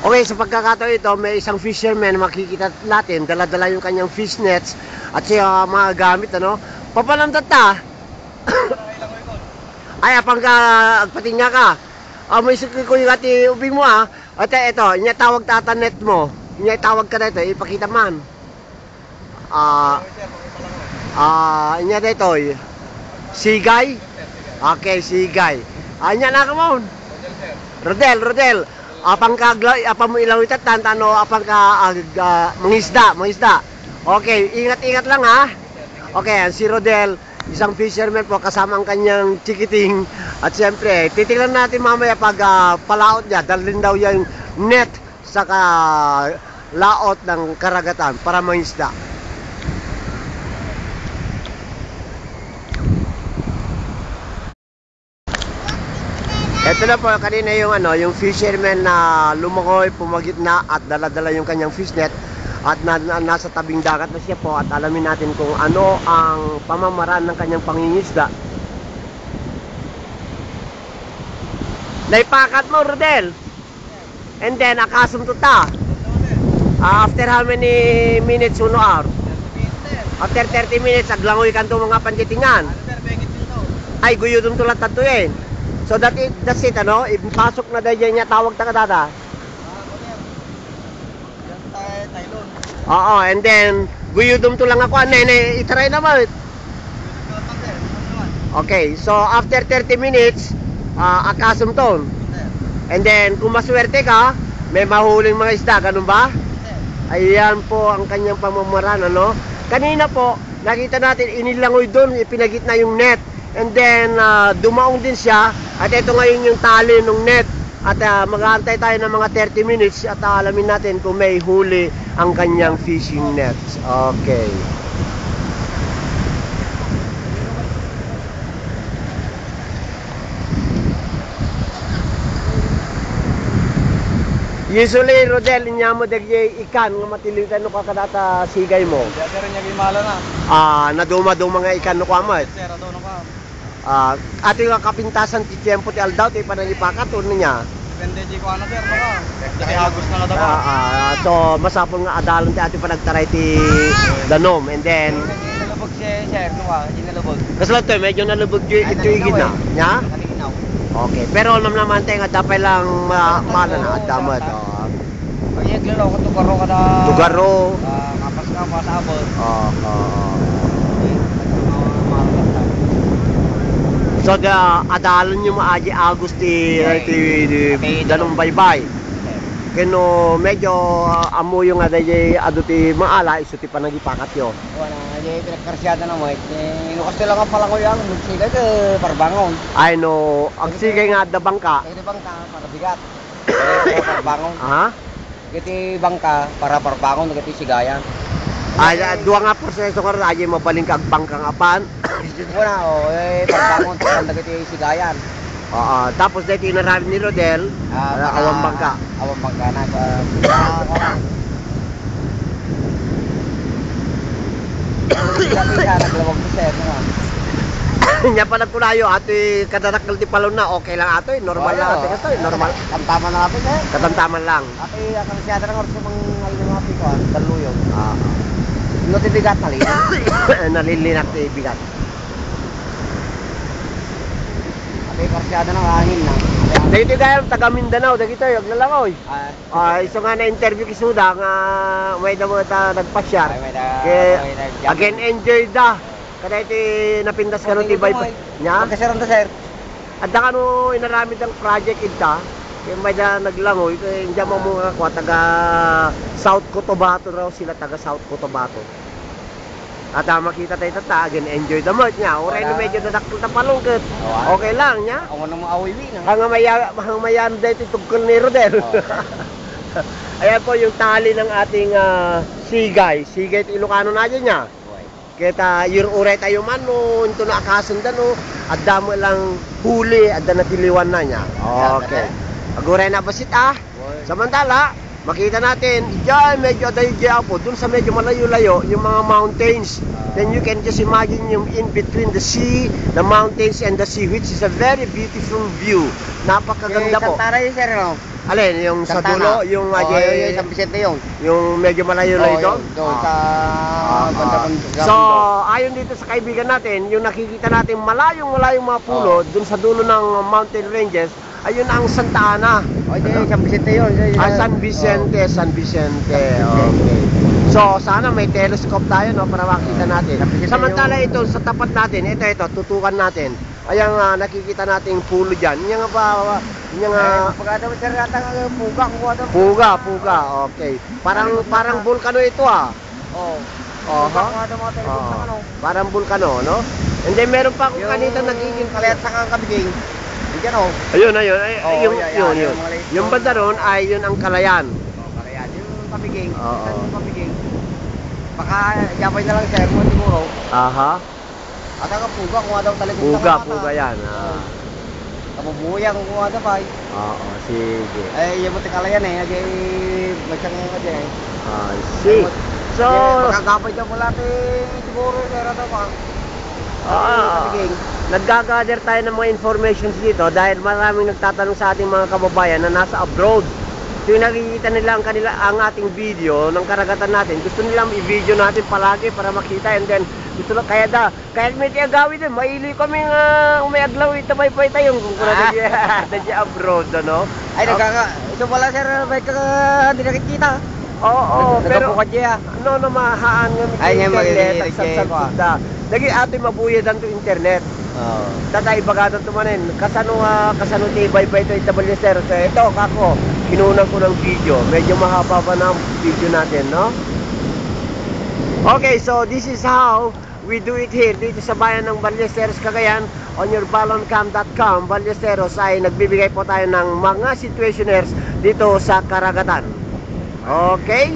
Okay, sa pagkakataon ito, may isang fisherman, makikita natin, dala-dala yung kanyang fish nets at siya mga gamit, ano. Papalamdat ta. Ay, apang ka, agpatinga ka. May sukli ko yung ati ubing mo, ah. At ito, inya tawag tata net mo. Inya tawag ka na ito, ipakita man. Inya na ito, sigay. Okay, sigay. Inya na ka mo. Rodel. Apang mo ilaw itat, tantano, apang ka, mangisda. Okay, ingat-ingat lang, ha. Okay, si Rodel, isang fisherman po, kasama ang kanyang chikiting. At siyempre, titignan natin mamaya pag palaot niya, dalhin daw yung net sa laot ng karagatan para mangisda. Ito na po, kanina yung fisherman na lumangoy, pumagitna at dala-dala yung kanyang fish net at nasa tabing dagat na siya po at alamin natin kung ano ang pamamaraan ng kanyang pangingisda. Naipakat mo, Rodel. And then, akasum to ta. After how many minutes, 1 hour? After 30 minutes, aglangoy kan to mga panditingan. Ay, guyo dun tulat tato eh. So that's it, ano? Ipasok na dahil niya tawag ta kadada. Oo, and then guyudum to lang ako. Itry naman. Okay, so after 30 minutes, akasum to. And then kung maswerte ka, may mahuling mga isda, ganun ba? Ayan po ang kanyang pamamaraan, ano? Kanina po, nakita natin inilangoy doon, ipinagitna yung net. And then, dumaong din siya. At ito ngayon yung tali ng net. At mag-aantay tayo ng mga 30 minutes at alamin natin kung may huli ang kanyang fishing nets. Okay. Usually, Rodel, niya mo dagay ikan nga matilitan no kakadata sigay mo. Pero niya gimala na. Naduma-duma nga ikan no kwamat. Sera daw no ka. Ating kapintasan ti tiempo ti aldaw ti panalipakat niya. Depende di ko ano sir no ka. Dahil agos na kada ba. So masapol nga adalan ti ating panagtaray ti danom and then nalubog si sir no ka, inalubog. Kasla to medyo nalubog ito igid na. Nya? Okay, pero naman tayo nga dapat lang mala na adamat. Ay glalo ko tugaro kada. Tugaro. Kapas ka pasabot. So adalan nyo maaji Agust ti danong baybay. Keno medyo amo yung aday ado ti maala iso ti panagipakat yo. Wala ay pinagkarsyada na mo. Inukas lang ang palangoy ang nagsigay ke parbangon. Ay no, ang sigay nga da bangka. Kay bangka para bigat. Parbangon. Ha? Kiti bangka para parbangon kiti sigayan. Ay duwa nga proseso ka ra mabaling kag bangkang apan. Wala parbangon tanda kiti sigayan. Tapos dito inarami ni Rodel, awang bangka. Awang bangka na naglawag ko sir naman. Nya pa nagkulayo ati kadarakal ti palon na okay lang ato normal lang ati kato normal. Tamtaman na natin sir. Katamtaman lang. Ati akang siya ng orso mang alingati ko daluyog. No ti bigat na nalilinak ti bigat. Ati karsyada ng hangin na. Dito gayam taga Mindanao dagito aglalangoy. Iso nga na interview kisuda nga may damo ta nagpasyar. Again enjoy da. Kada iti napindas ka no tibay nya. Kasaran ta sir. Adda ka no inaramid ang project ita. Kaya may da naglangoy kaya hindi mo mga kwa taga South Cotabato raw sila taga South Cotabato. At makita tayo tata, again enjoy the mood nya. Oray na medyo dadakil ta palungkit. Okay lang nya. Ako nang maawiwi na. Hang mayan dito tugkol ni Rodel. Ayan po yung tali ng ating sigay. Sigay ti Ilocano na dyan nya. Kita yung uray tayo man no, ito na akasundan no. Adda mo lang huli, adda na tiliwan na nya. Okay. Aguray na basit Samantala, makita natin, dyan medyo dahil po, dun sa medyo malayo-layo, yung mga mountains. Then you can just imagine yung in between the sea, the mountains, and the sea, which is a very beautiful view. Napakaganda po. Taray sir no? Alin, yung sa dulo, yung yung San Vicente yun. yung medyo malayo-layo doon? Doon sa banda ng So, ayon dito sa kaibigan natin, yung nakikita natin malayong-malayong mga pulo, dun sa dulo ng mountain ranges, ayun ang Santa Ana. San Vicente yun. San Vicente, San Vicente. Okay. So, sana may telescope tayo, no, para makita natin. Samantala ito, sa tapat natin, ito, tutukan natin. Ayan nga, nakikita nating pulo dyan. Yan nga ba, yan nga... Pagkada mo sir, yata puga, kuha daw. Puga, okay. Parang bulkano ito ah. Oo. Kuha daw mga telescope sa ano. Parang bulkano, no? And then meron pa akong kanita nagiging... Kalayat sa kabiging. Diyan o. Ayun. Yun. Yung banda ron ay yun ang Kalayan. Kalayat. Yung kabiging. Oo. Yung kabiging. Baka yapay na lang sir mo siguro. Aha. At ang puga, kuha daw talikod sa Puga yan. Kabubuyang kuha daw pa. Oo, sige. Yung mo tikalayan Ajay, masyang ajay. See. So, magkakapay daw mula siguro sir daw pa. naggagather tayo ng mga informations dito dahil maraming nagtatanong sa ating mga kababayan na nasa abroad. Yung nakikita nila ang ating video ng karagatan natin, gusto nilang i-video natin palagi para makita, and then gusto lang kaya may tiagawi din, maili kami may aglaw itabay-bay tayo kung kuna na abroad, ano? Ay ito pala sir, may hindi nakikita. Oo, pero kaya ano na mahaan nga ay internet sa lagi ato mabuyadan to internet. Tatay bagatan tumanen kasano tibay-bay to itabal sir. So ito kako kinunan ko ng video, medyo mahaba pa na video natin, no? Okay, so this is how we do it here dito sa bayan ng Ballesteros, Cagayan. On your balloncam.com, Ballesteros ay nagbibigay po tayo ng mga situationers dito sa karagatan. Okay?